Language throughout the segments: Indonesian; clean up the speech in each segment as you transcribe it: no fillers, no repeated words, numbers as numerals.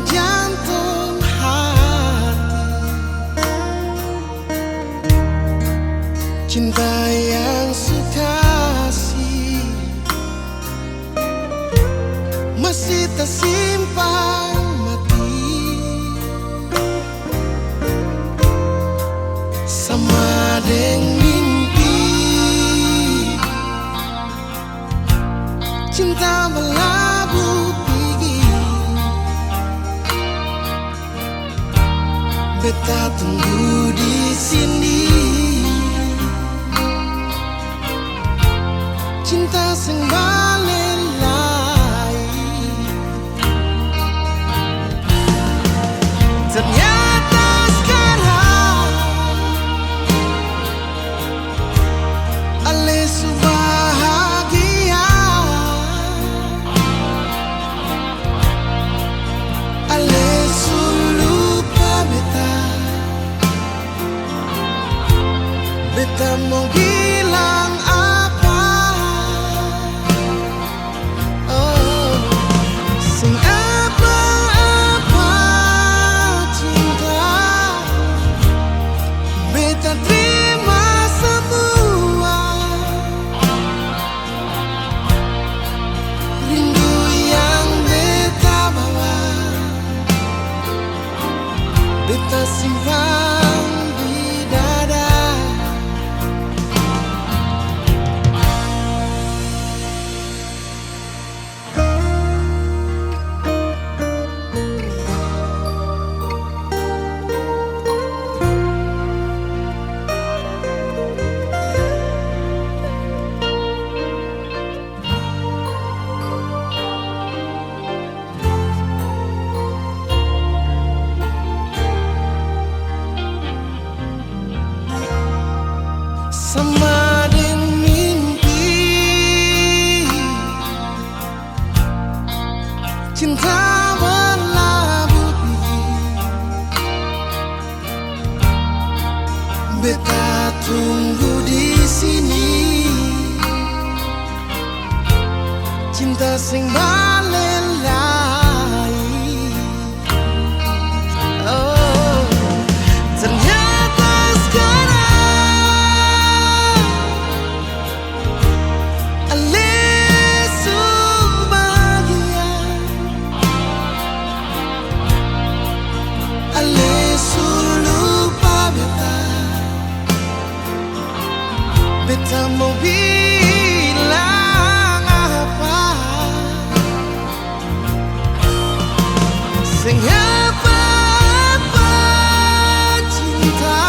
jantung hati, cinta yang sukasih masih tersimpan mati sama deng mimpi cinta berlabuh pergi. Beta tunggu di sini, cinta sing balelai. Ternyata sekarang ale bahagia, ale lupa beta. Beta mau bilang apa? Oh, sing apa-apa cinta, beta terima semua. Rindu yang beta bawa, beta simpan di dada. Sama deng mimpi cinta berlabuh pergi. Beta tunggu di sini, cinta sing balelai. Oh, ternyata sekarang ale bahagia, ale lupa beta. Beta mau bilang apa? Sing apa-apa cinta,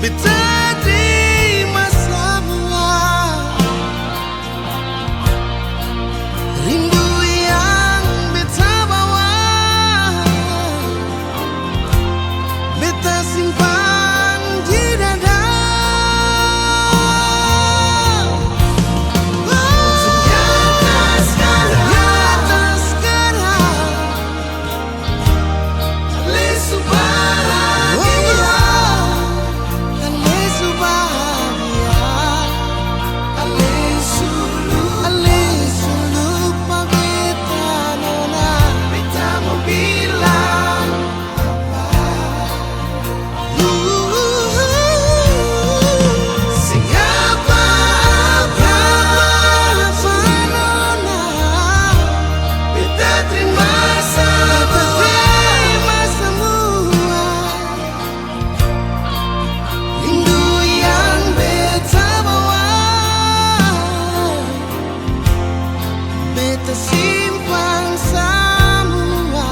beta terima semua. Rindu yang beta bawa, beta simpan di dada. Simpan semua.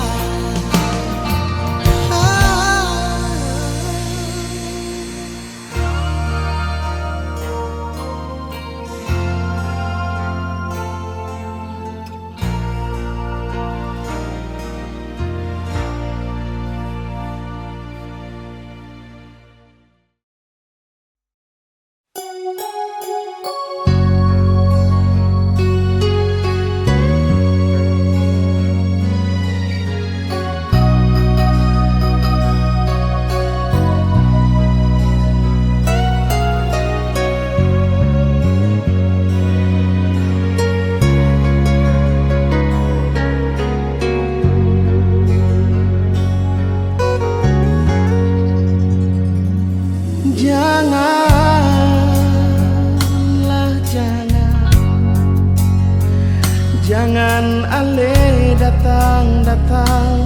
ale datang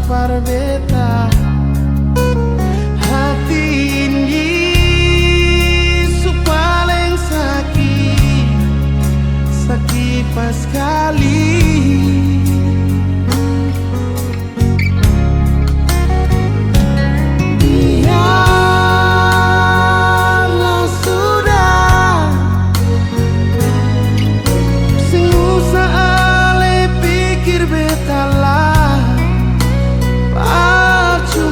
para beta hati ini paling sakit pas kali. Biarlah sudah, sing usah ale pikir beta lah, pacu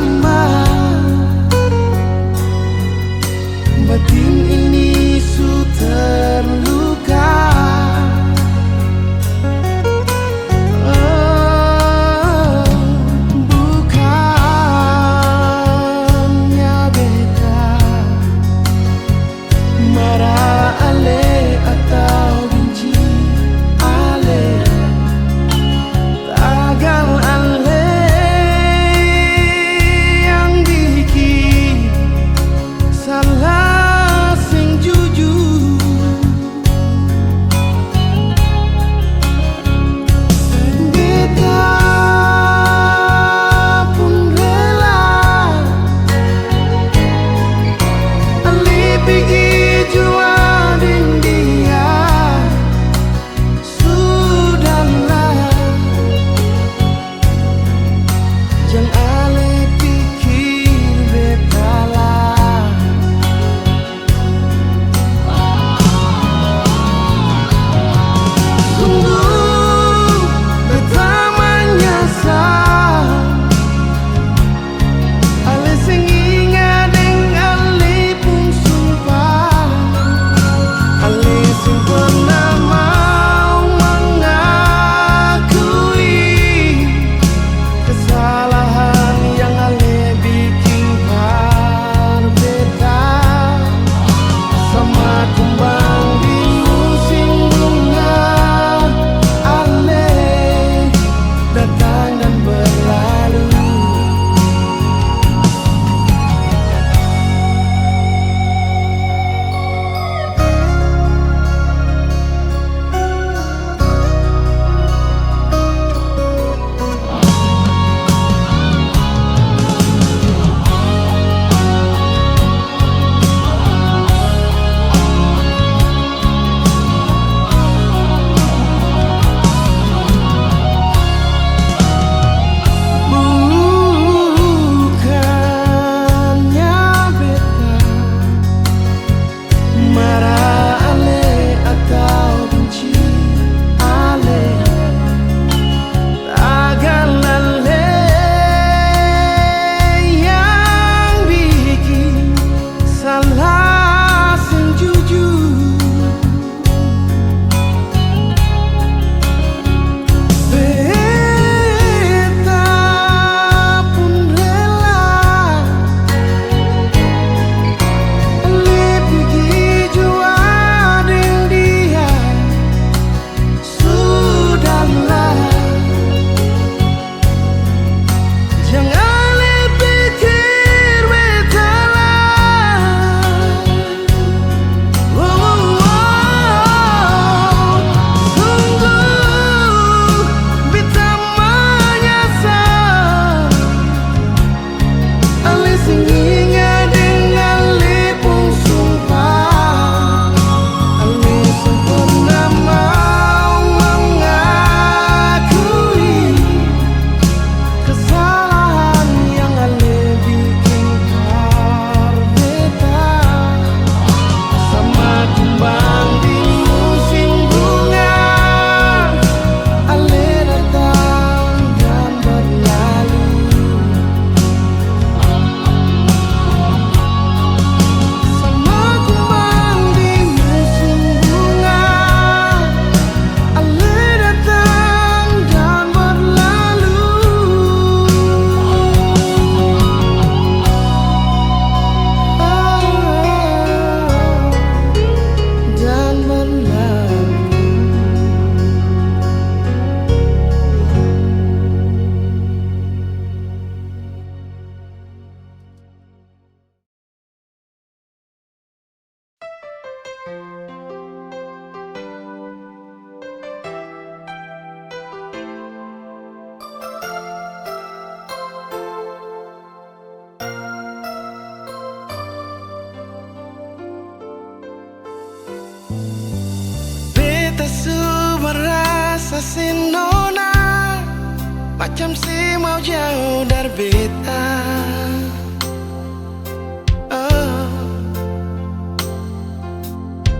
macam si mau jauh dari beta.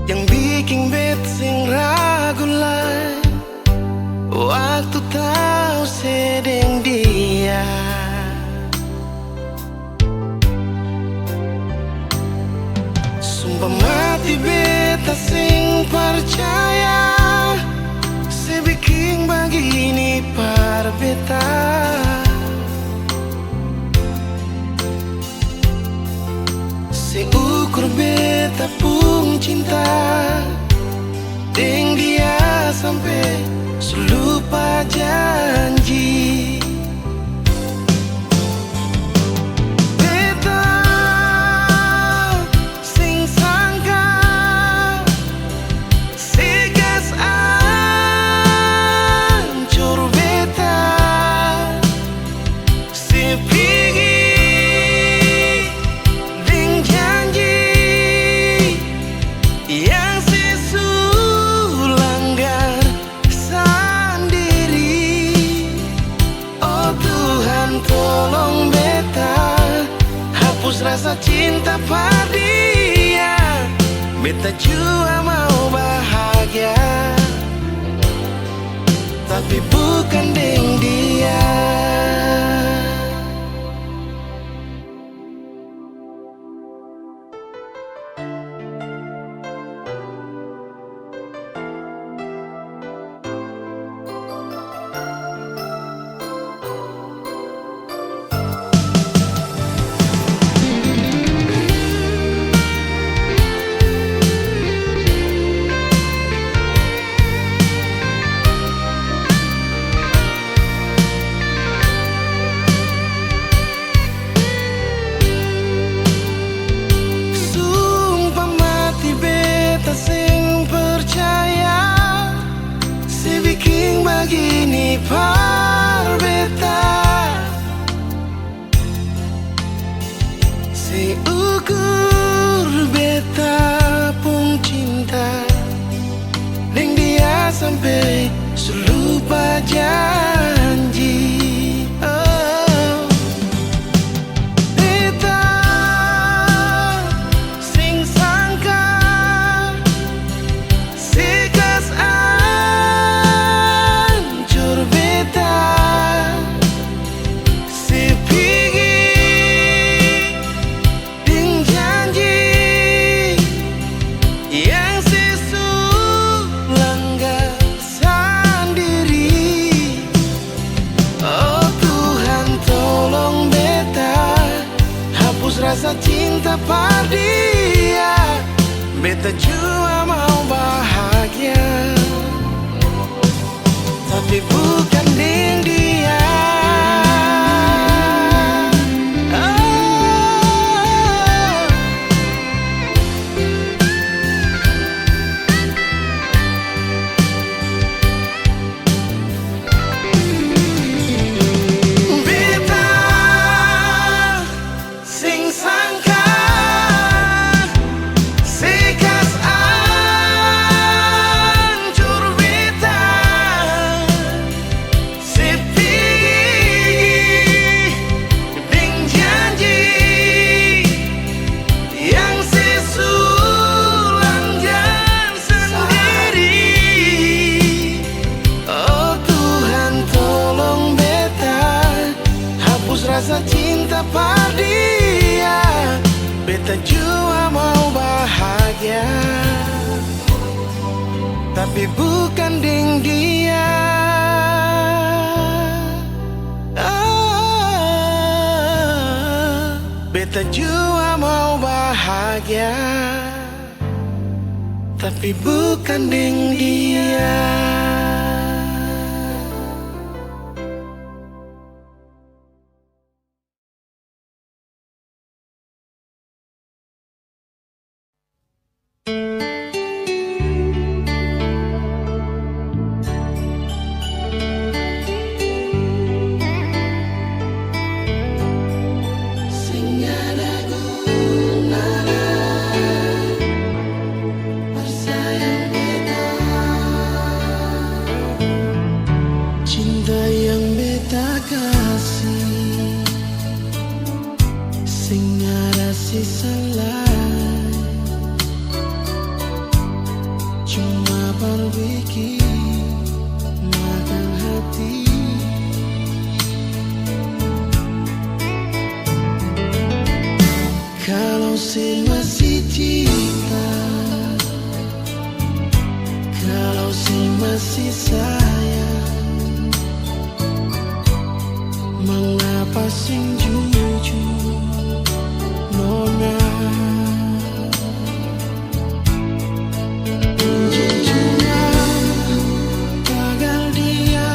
Yang bikin bet sing ragu lah waktu tahu sedeng dia. Sumpah mati beta sing percaya sebikin begini par beta. Seukur beta pun cinta deng dia sampai selupa janji. Beta sing sangka segas ancur beta sepigi deng janji yang sesulanggar sendiri. Oh Tuhan tolong beta hapus rasa cinta pada dia. Beta juga mau bahagia tapi bukan deng dia. Sumpah mati beta sing percaya sebikin begini par beta. Seukur beta pun cinta deng dia sampai selupa janji. Oh, beta sing sangka segas ancur beta sepigi deng janji yang sesulanggar sendiri. Oh Tuhan tolong beta hapus rasa cinta pada dia. Beta juga mau bahagia tapi bukan deng dia. Beta sing sangka segas ancur beta sepigi deng janji yang sesulanggar sendiri. Oh Tuhan tolong beta hapus rasa cinta pada dia. Beta juga mau bahagia tapi bukan deng dia. Beta juga mau bahagia tapi bukan deng dia. Sing ada gunanya bersayang beta. masih salah, cuma berbikin makan hati. Kalau si masih cinta, kalau si masih sayang, mengapa sing jujur nona? Jujurnya gagal dia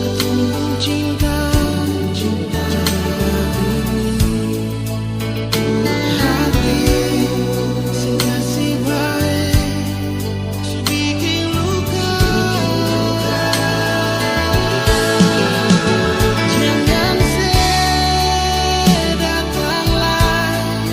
ketumbung cinta, cinta hati sing kasih baik bikin luka. Jangan datang lagi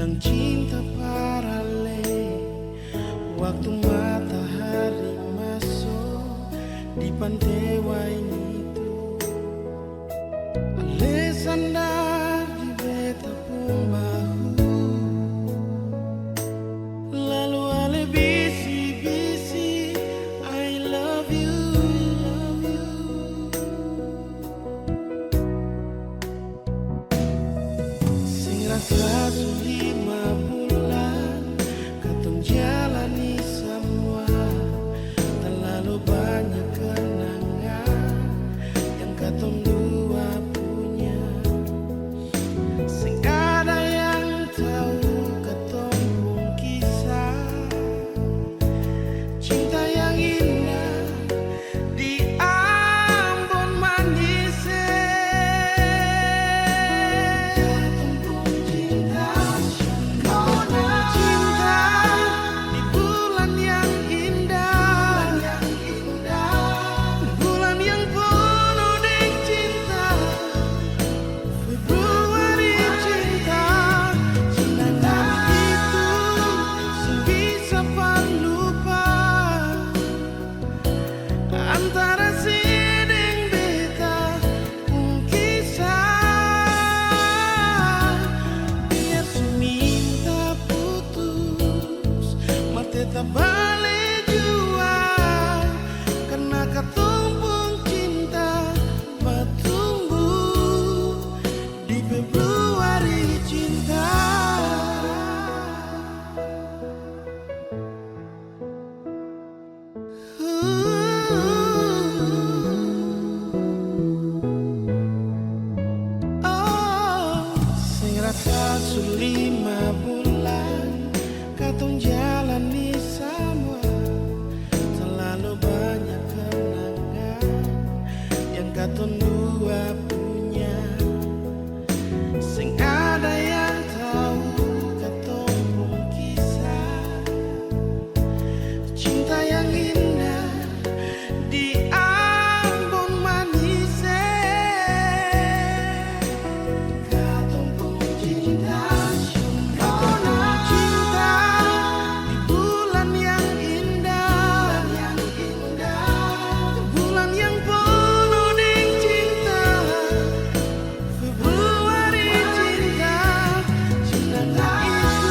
bilang cinta paralel. Waktu matahari masuk di pantai Waini itu, ale sandar di beta pun bahu, lalu ale bisi-bisi I love you, love you. Sing rasa su 5 bulan katong jalani semua, terlalu banyak kenangan yang katong dua punya. Sing ada yang tahu katong pun kisah cinta yang indah di Ambon manis. Katong pun cinta, cinta di bulan yang indah, bulan yang penuh dengan cinta. Februari cinta, cinta itu sebisa lupa antara siding beta pun kisah. Biar su minta putus, mas tetap balik jua, karena katong pun cinta bertumbuh di Februari cinta. Sing rasa su 5 bulan katong jalani semua, terlalu banyak kenangan yang katong dua punya. Sing ada yang tahu katong pun kisah cinta yang indah di Ambon manis. Katong pun cinta, cinta di bulan yang indah, bulan yang penuh dengan cinta. Februari cinta, cinta itu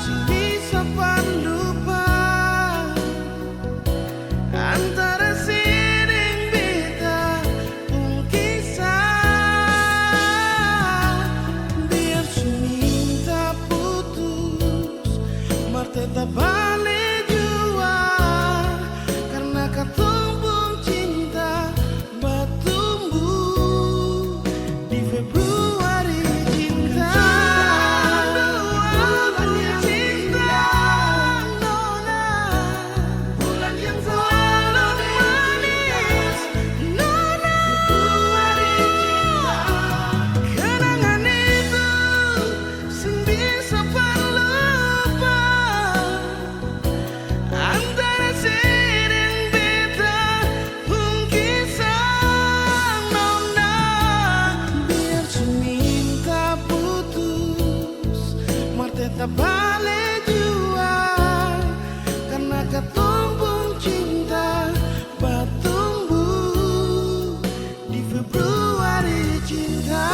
sing bisa lupa antara siding beta pun kisah. Biar su minta putus, mar tetap balik jua, karena katong pun cinta bertumbuh di Februari cinta. Bulan yang cinta, nona, bulan yang selalu manis, nona. Februari cinta, kenangan itu sing bisa lupa antara siding beta pun kisah, nona. Biar su minta putus, mar tetap balik jua, karena katong pun cinta bertumbuh di Februari cinta.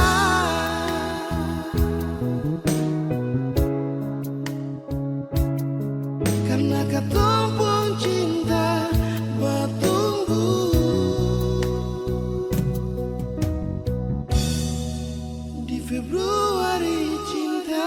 Karena katong pun cinta bertumbuh di Februari cinta.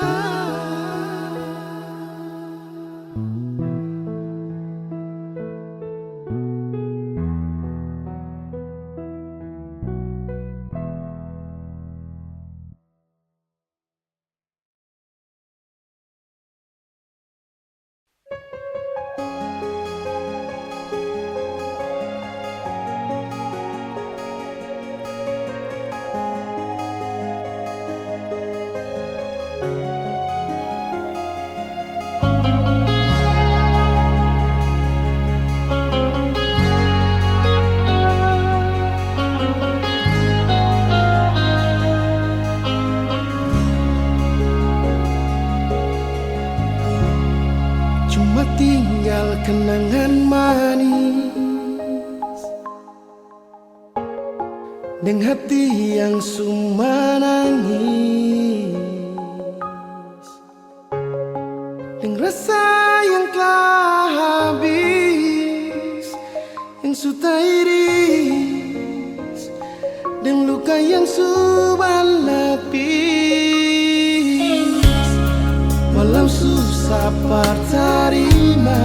Dengan hati yang suma nangis, dengan rasa yang telah habis, yang sudah iris, dan luka yang sudah lapis. Walau susah terima,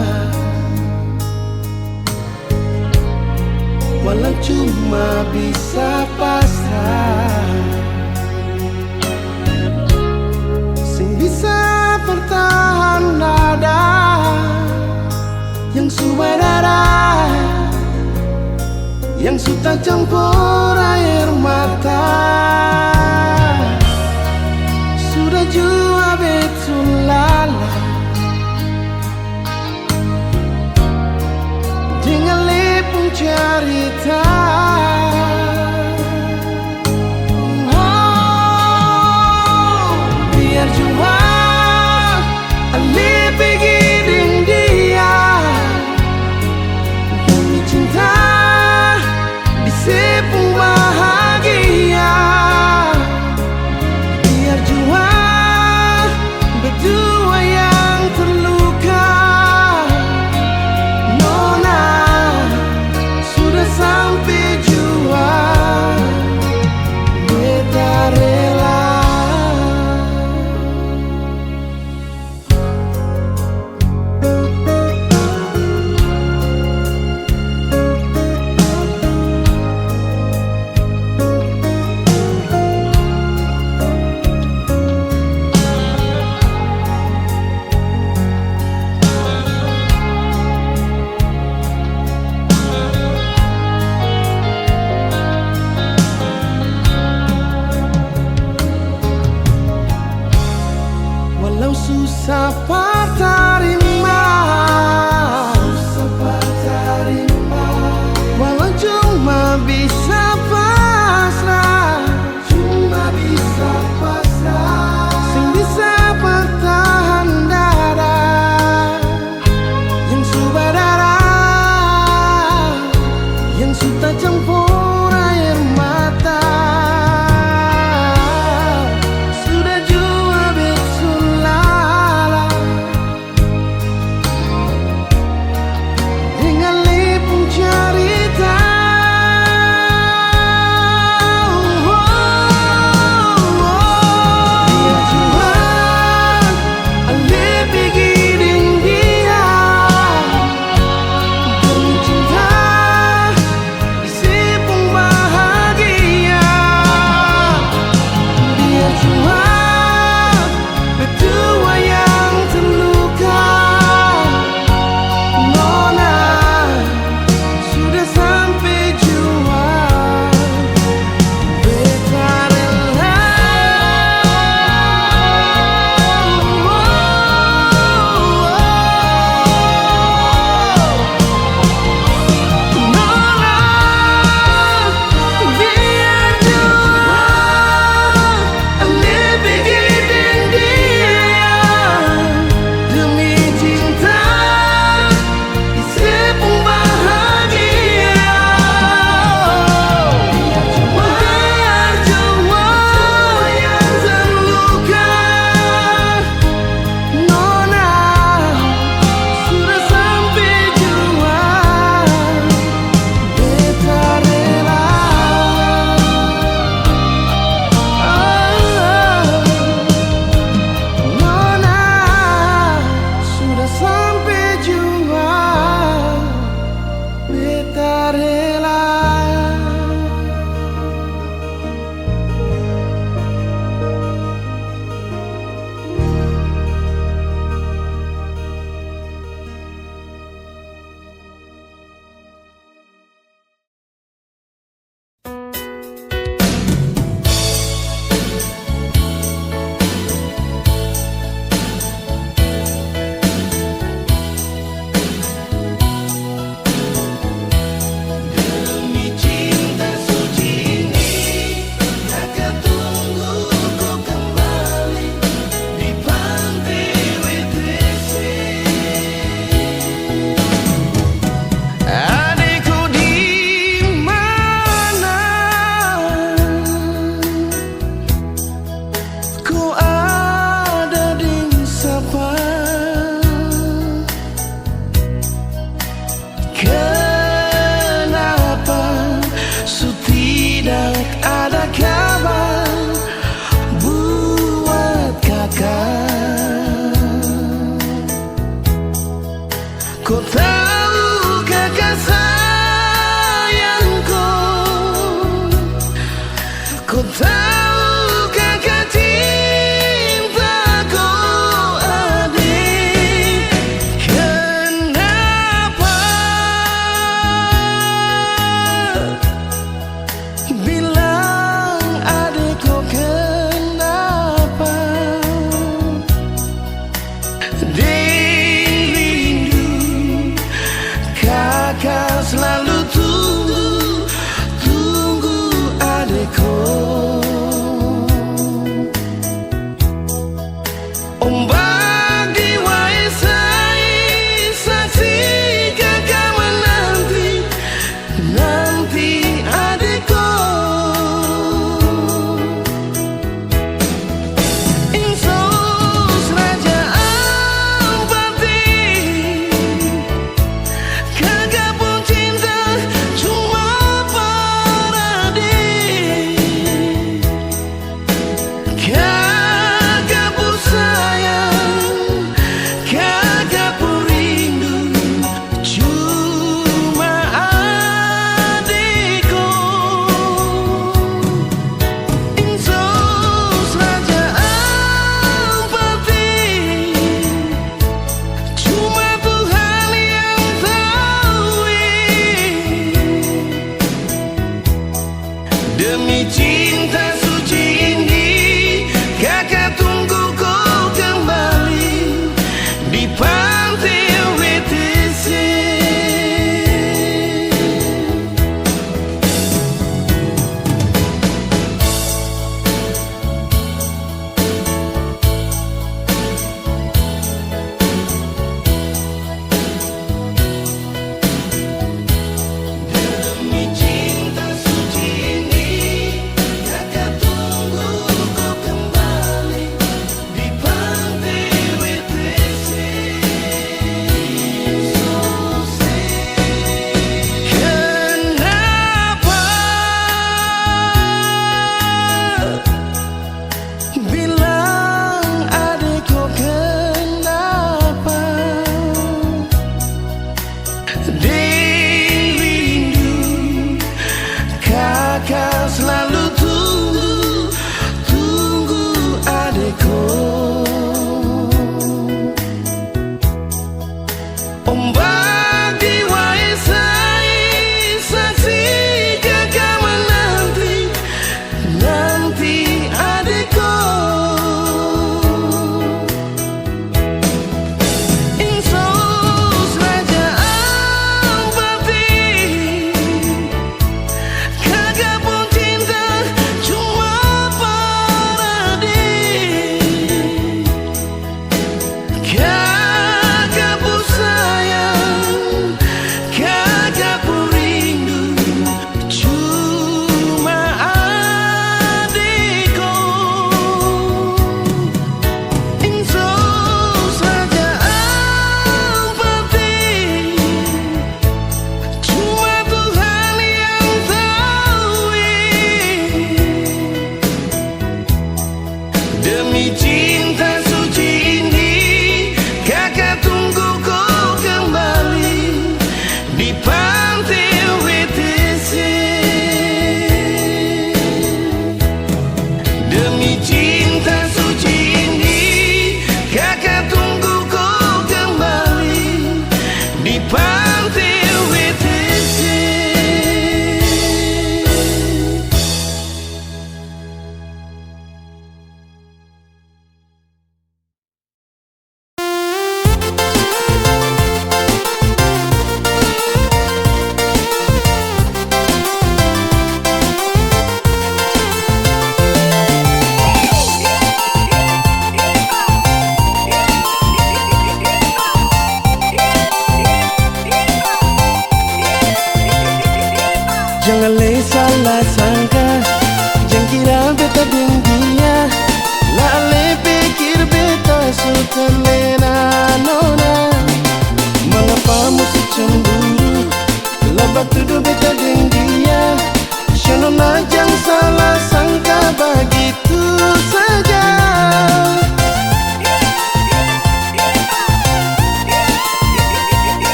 walau cuma bisa pasrah, sing bisa bertahan nada yang sudah darah, yang sudah campur air mata. Sudah jua betul lala dengan lepung cerita. Biar jua Ale pergi dengan dia, demi cinta di sepung Ku tahu kakak cintaku adik. Kenapa bilang adikku, kenapa rindu kakak selalu tunggu adikku.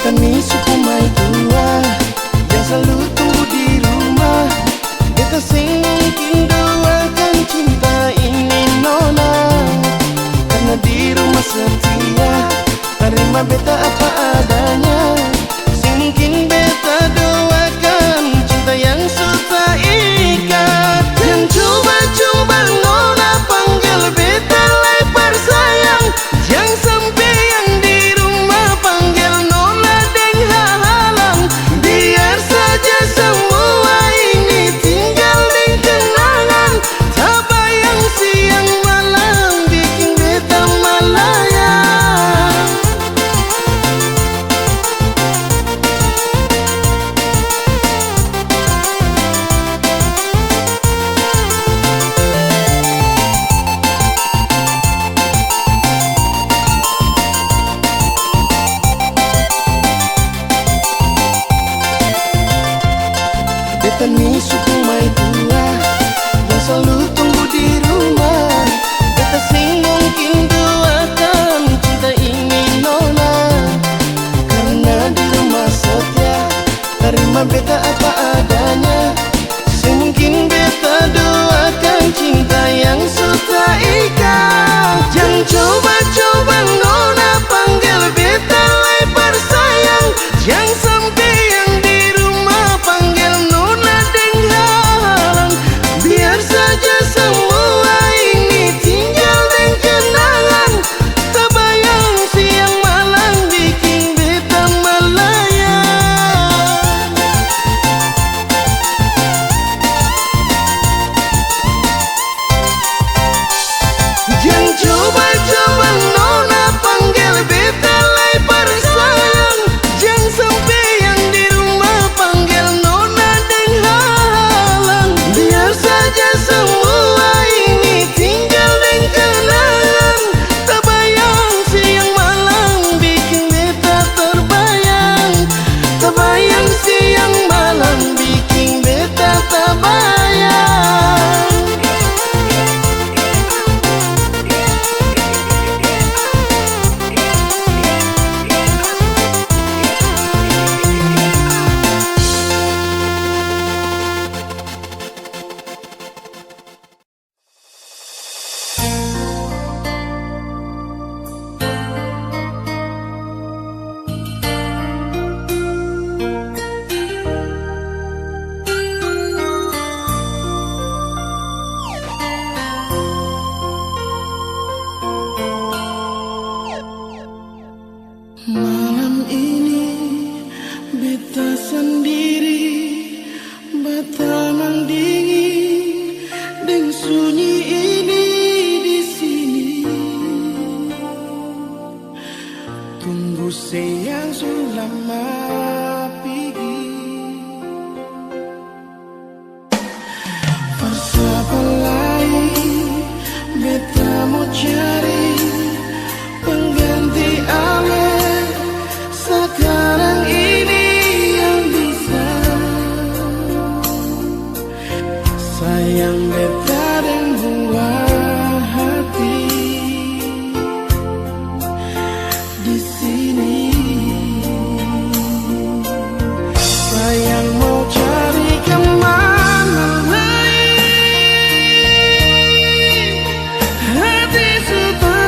Betani suku mai tua yang selalu tunggu di rumah. Beta sing mungkin doakan cinta ini nona, karena di rumah setia terima beta apa adanya. Sing mungkin beta doakan cinta yang suka ikat. Dan coba-coba nona panggil beta lebar sayang. Jangan sampai yang di rumah panggil nona deng halang. Biar saja semua ini tinggal deng kenangan. Tak bayang siang malam bikin beta melayang. Betani suku mai tua yang selalu tunggu di rumah. Beta sing mungkin doakan cinta ini nona, karena di rumah setia terima beta apa adanya. Sing mungkin beta doakan cinta yang suka ikat. Jangan coba-coba nona panggil beta lebar sayang. Jangan sampai yang di rumah panggil nona deng halang. Biar saja semua ini tinggal deng kenangan. Tak bayang siang malam bikin beta melayang. Jangan coba-coba nona panggil beta lebar sayang. Jangan sampai yang di rumah panggil nona deng halang. Biar saja semua ini tinggal deng kenangan. Tak bayang siang malam bikin beta terbayang. Tak bayang siang malam bikin beta terbayang. Malam ini beta sendiri, batangan dingin dan sunyi ini di sini. Tunggu siang selama pagi. Siapa lain beta mau cari pengganti ale. Sekarang ini yang bisa sayang beta dan buah hati di sini. Sayang mau cari kemana lain, hati sudah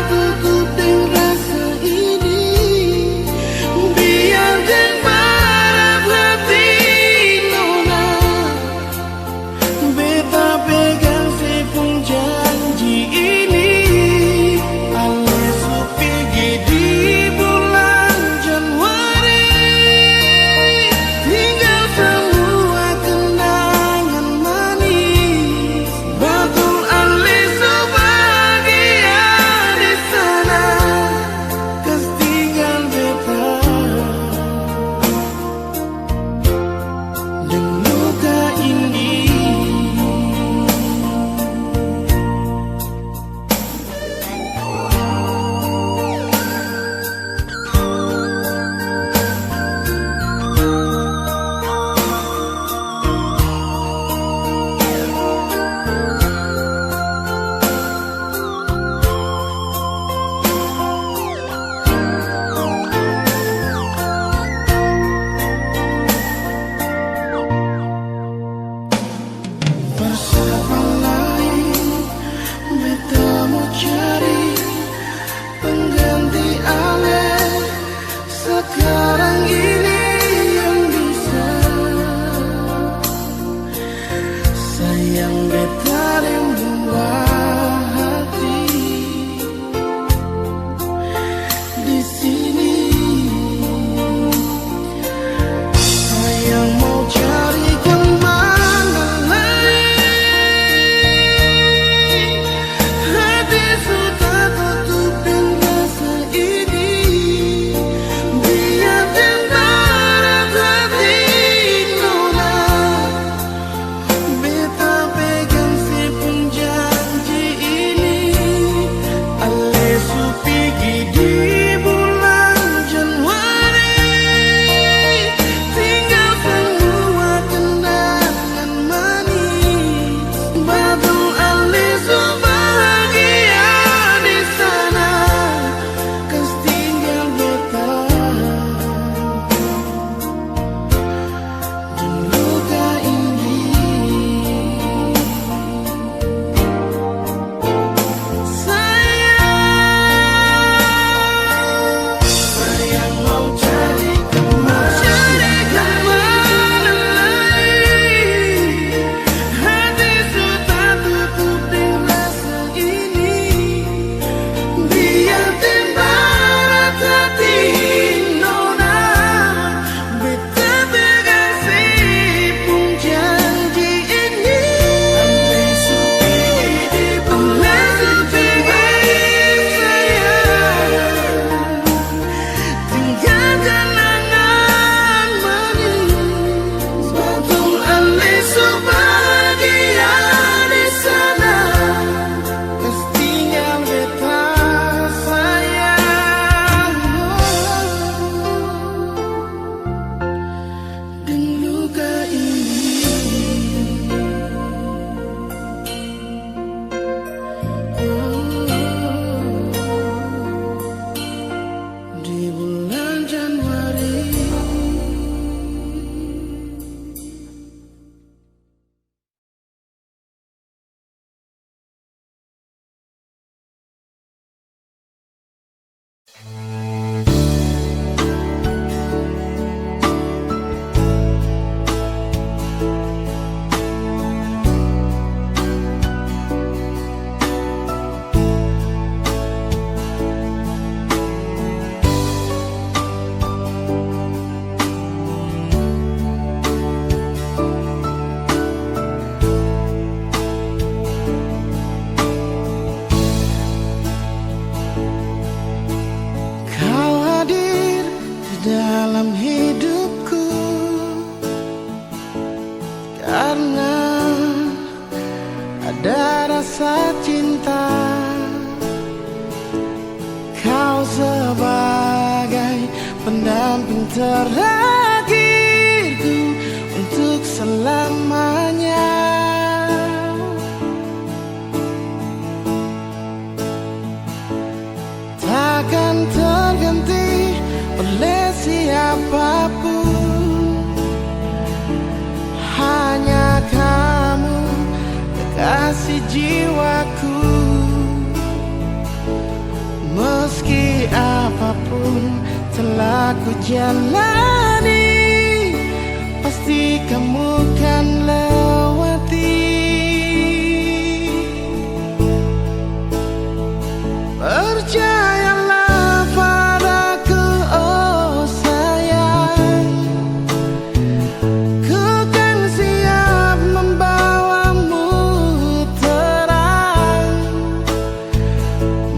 pendamping terakhirku untuk selamanya. Takkan terganti oleh siapapun, hanya kamu kekasih jiwaku. Meski apapun telah ku jalani, pasti kamu kan lewati. Percayalah padaku, oh sayang, ku kan siap membawamu terang.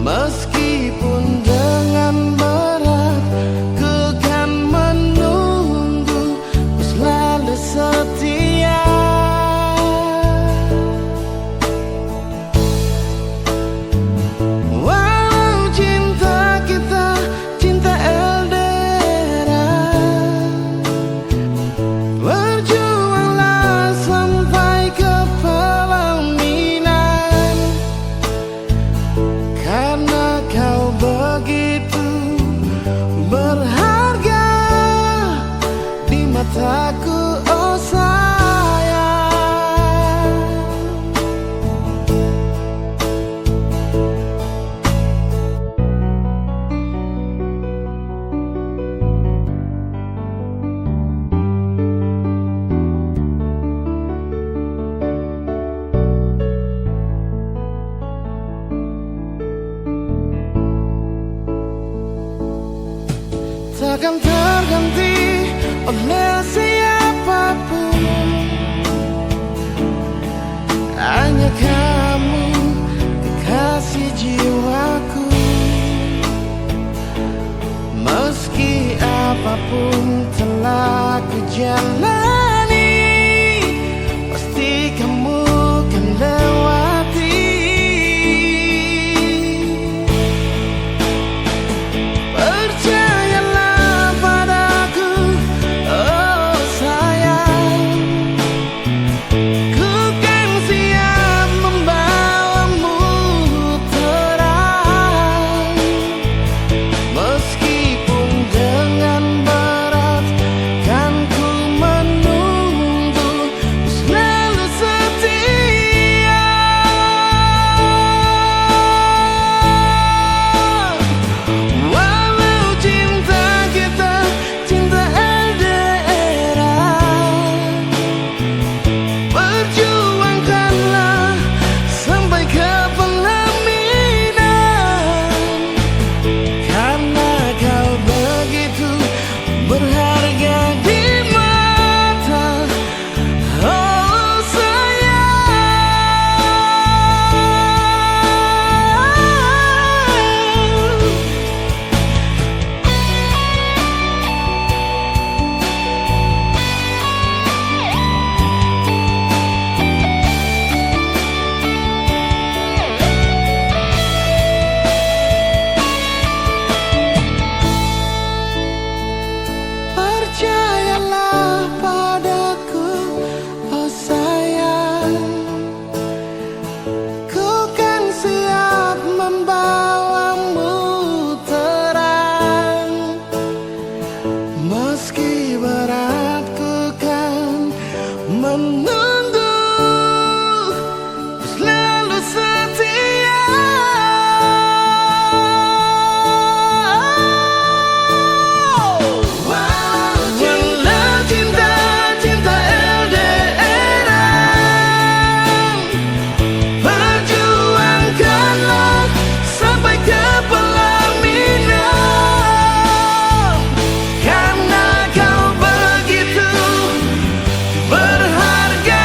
Meskipun dengan berat, ku kan menunggu, ku selalu setia. Walau cinta kita cinta LDR, berjuanglah sampai ke pelaminan, karena kau begitu berharga di mataku, oh sayang. Takkan terganti oleh siapapun, hanya kamu kekasih jiwaku. Meski apapun telah ku jalani, pasti kamu kan lewati. Percayalah padaku, oh sayang, ku kan siap membawamu terang. Meskipun dengan berat, kan ku menunggu, ku selalu setia. Walau cinta kita cinta LDR, berjuangkanlah sampai ke pelaminan, karena kau begitu berharga di mata, oh sayang. Percayalah padaku, oh sayang, ku kan siap membawamu terang. Meski berat, ku kan menunggu, ku selalu setia. Walau cinta cinta LDR, perjuangkanlah sampai ke pelaminan, karena kau begitu berharga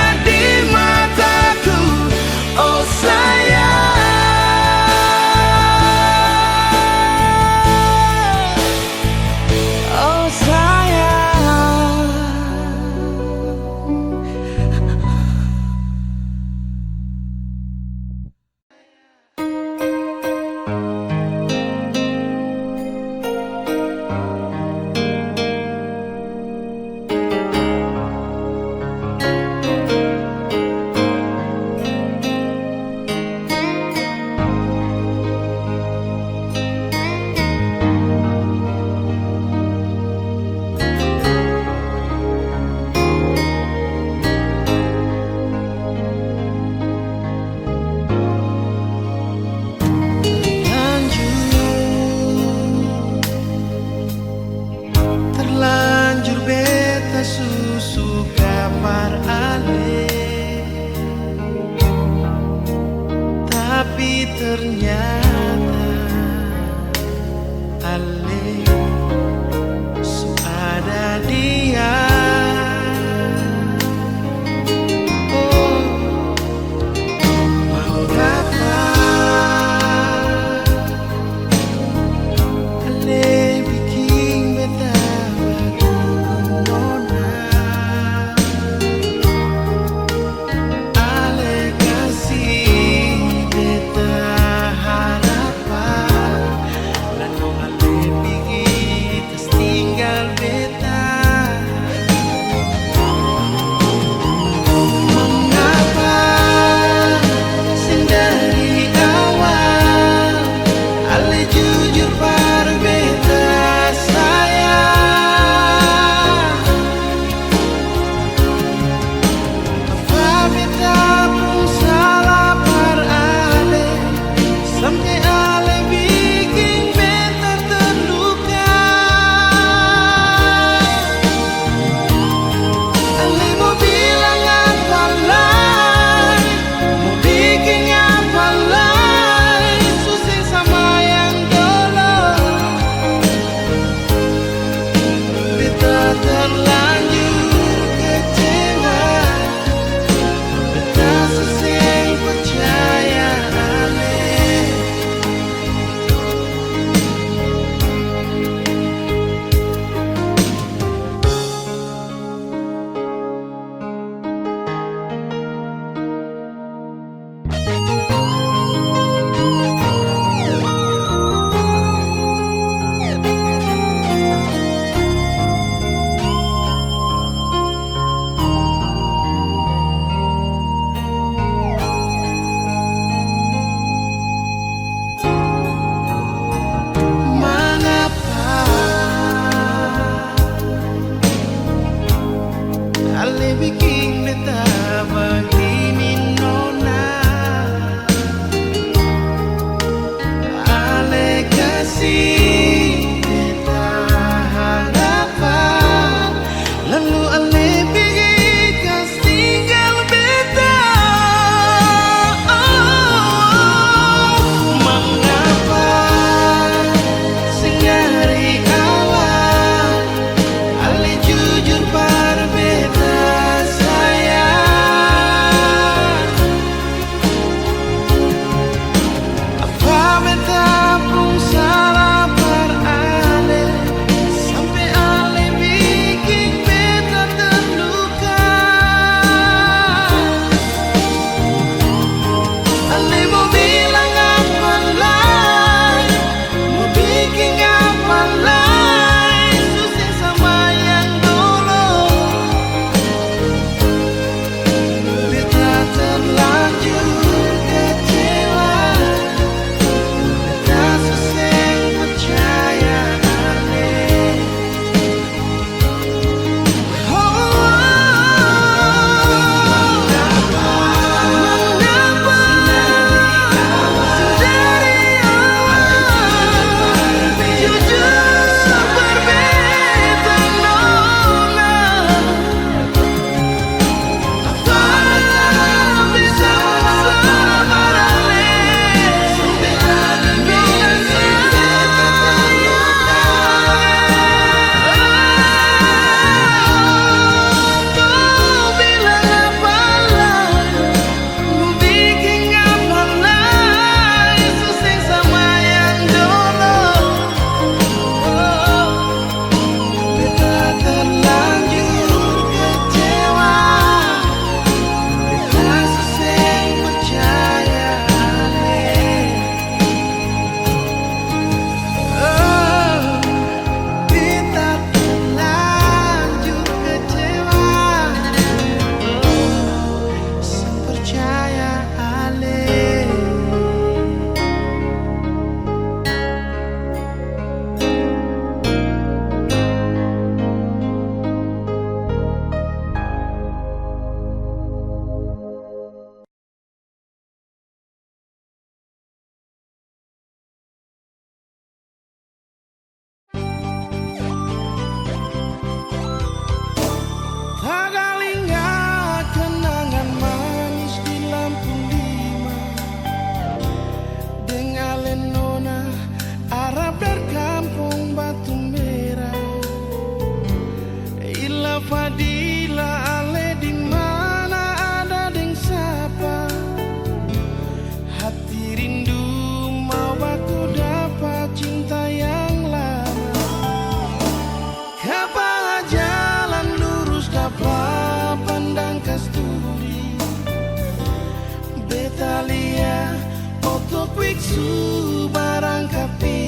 biksu barang kapi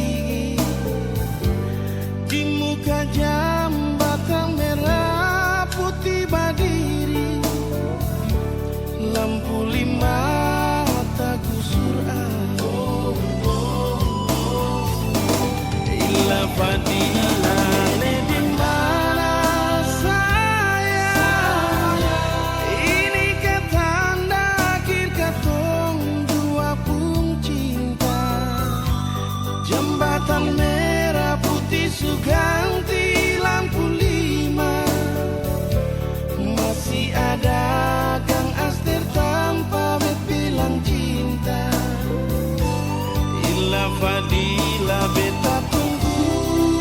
di muka jambatan merah putih berdiri, lampu lima tak kusur ila fadila di mana saya ini ketanda akhir katong dua pun cinta, jembatan merah putih suganti lampu lima, masih ada Kang Aster tanpa bilang cinta, ila fadila beta tunggu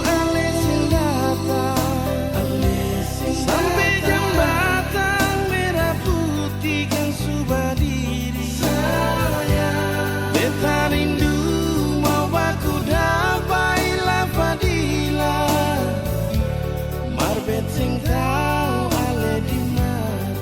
ale sing datang sampai jembatan merah putih kan sudah diri, saya beta rindu mau baku dapat ila fadila marbet sing tau ale di mana.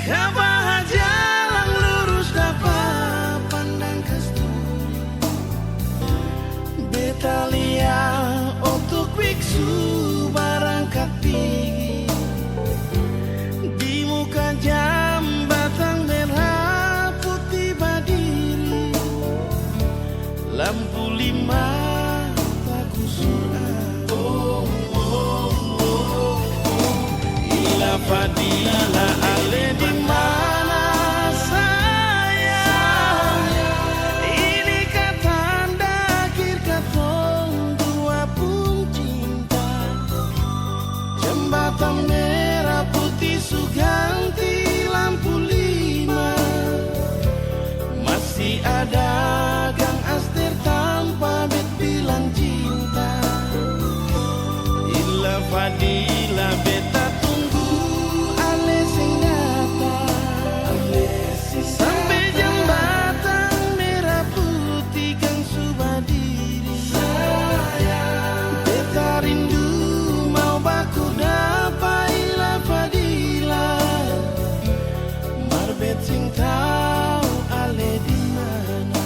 Kabah jalan lurus dapat pandang kasturi, beta lihat untuk biksu barang kapi di muka jambatan merah putih berdiri, lampu lima tak kusur ila fadila ale di mana saya ini katanda akhir katong dua pun cinta, jembatan merah putih suganti lampu lima, masih ada Kang Aster tanpa bilang cinta, ila fadila beta tunggu ale sing datang sampai jembatan merah putih kan sudah diri, saya beta rindu mau baku dapat ila fadila marbet sing tau ale di mana.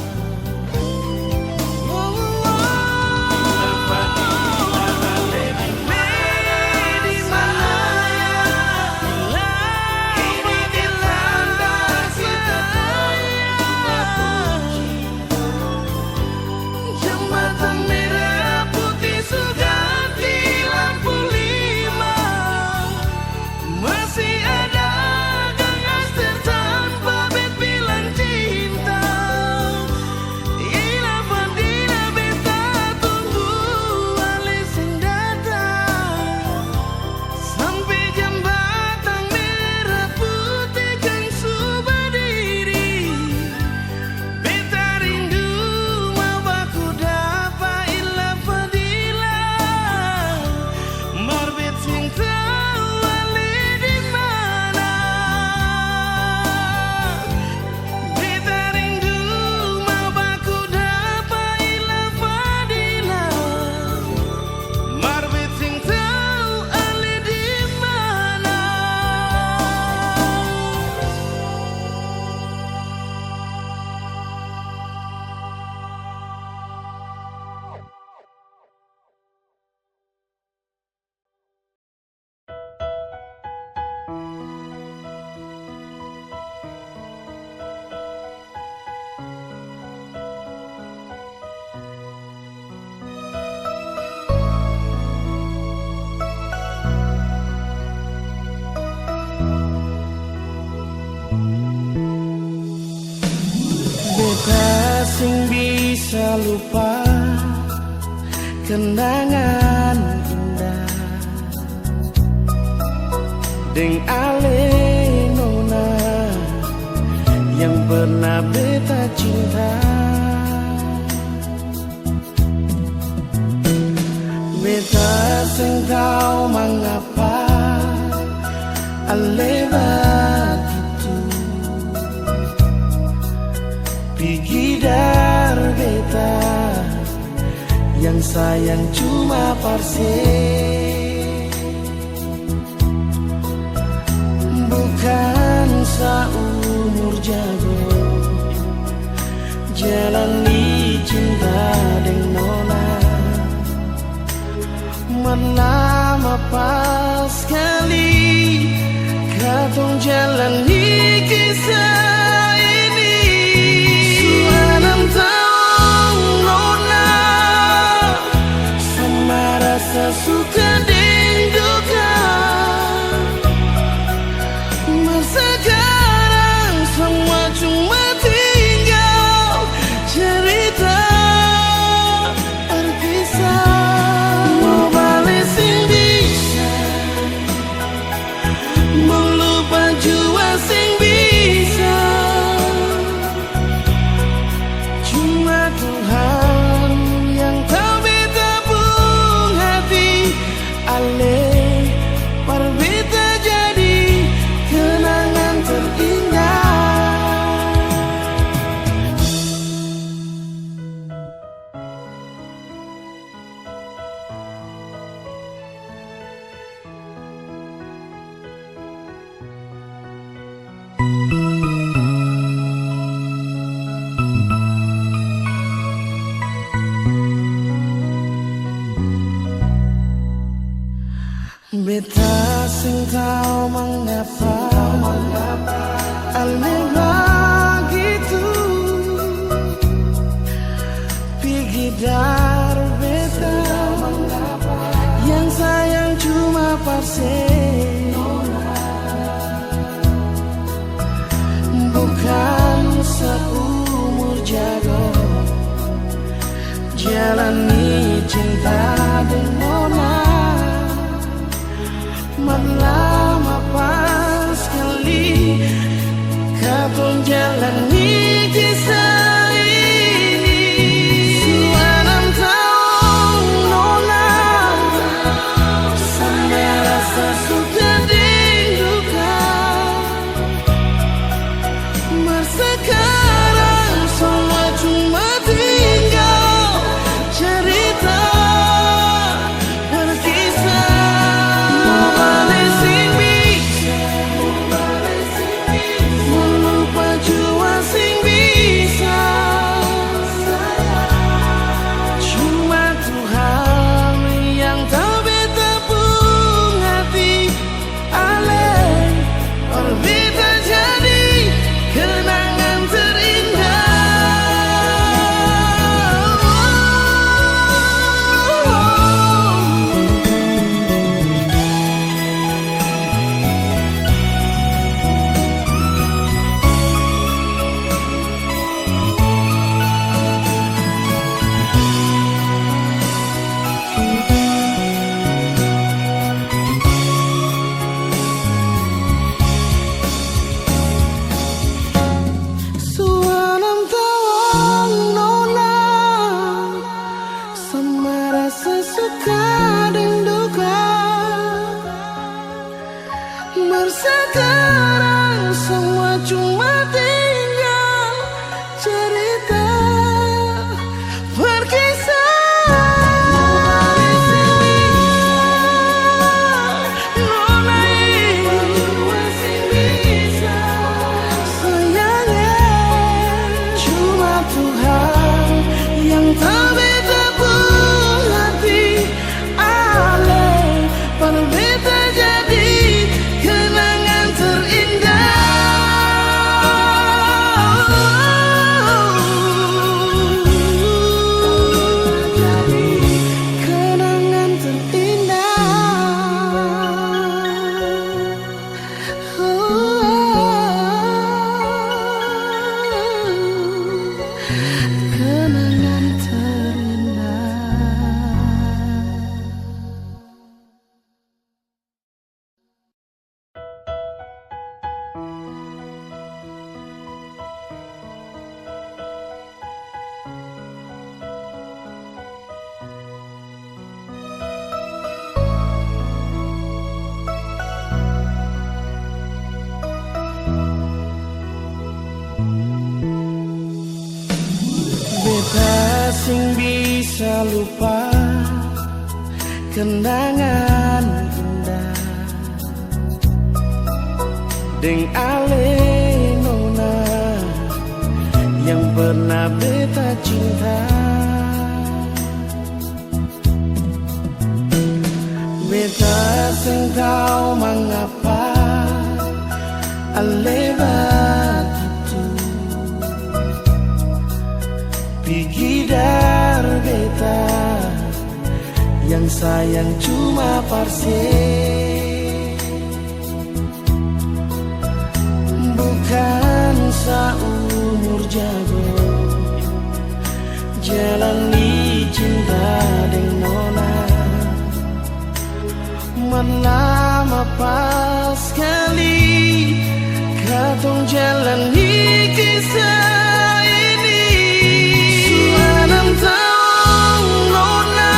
Beta sing bisa lupa kenangan indah deng ale nona yang pernah beta cinta. Beta sing tau mengapa alebat itu Pigi dar beta yang sayang cuma parse, bukan seumur jago jalani cinta dengan nona. Lama pas sekali katong jalani kisah ini. Sudah 6 tahun nona, sama rasa suka dan duka. Masa sekarang semua cuma tinggal cerita terpisah. Beta sing tau mengapa alih begitu Pigi dar beta yang sayang cuma parse, bukan seumur jago jalani cinta dengan nona. Lama pas sekali katong jalani kisah ini. Sudah 6 tahun nona, sama rasa suka dan duka. Sekarang semua cuma tinggal cerita berkisah. Sekarang semua cuma tinggal cerita berkisah. Nona sayangnya cuma Tuhan yang tahu beta pun hati ale berbeda jadi kenangan terindah. sing bisa lupa kenangan indah deng ale nona yang pernah beta cinta. Beta sing tahu mengapa ale begitu pigidar beta yang sayang cuma parse, bukan seumur jago jalani cinta dengan nona. Lama pas sekali katong jalani kisah ini. Sudah 6 tahun nona,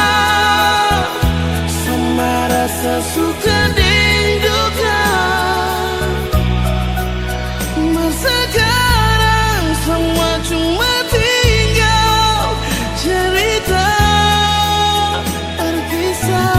sama rasa suka dan duka. Masa sekarang semua cuma tinggal cerita terpisah.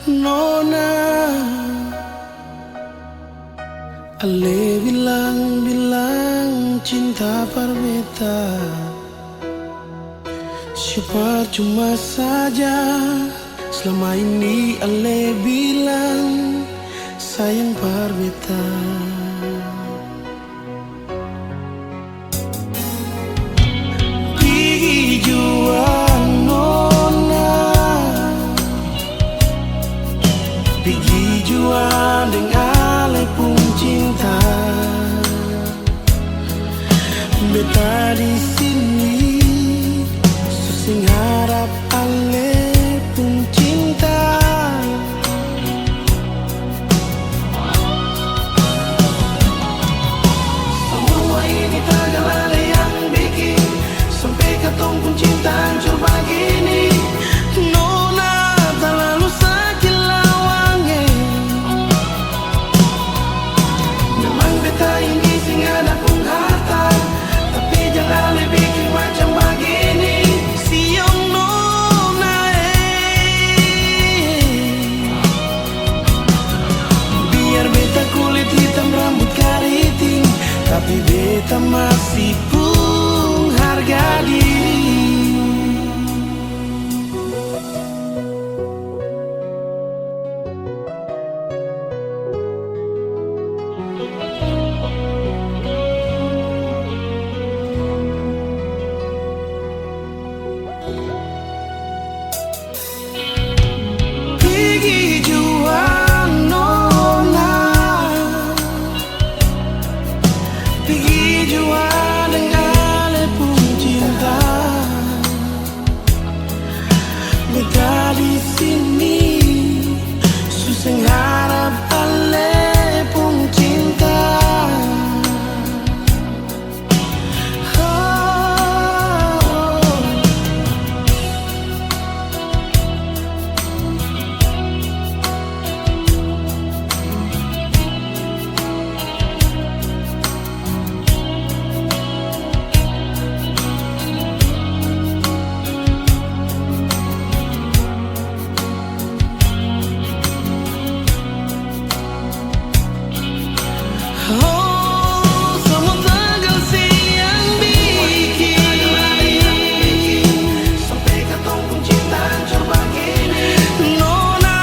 nona. Ale bilang cinta berbeda, siapa cuma saja. Selama ini Ale bilang sayang berbeda. Pergi jua nona, pergi jua dengan Ale pun cinta. Beta di sini susing harap Ale pun cinta. Semua ini tagal Ale yang bikin sampai ketong pun cinta hancur begini. Nona terlalu sakit lawangnya. Memang beta ini sing ada pun harta, tapi jangan Ale bikin macam begini. Siang nona biar beta kulit hitam rambut keriting, tapi beta masih pun harga diri. Pergi jua nona, pergi jua dengan Ale pun cinta. Beta di sini susah harap Ale pun cinta. Semua tagal siang bikin sampai ketong pun cinta hancur begini. Nona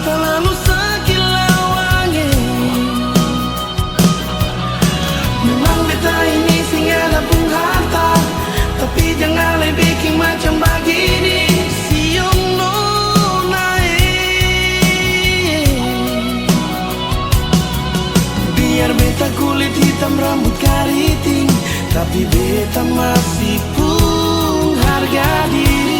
terlalu sakit lawangnya. Memang beta ini sing ada pun harta, tapi jangan Ale bikin macam begini. Siang nona biar beta kulit hitam rambut keriting, tapi beta masih pun harga diri.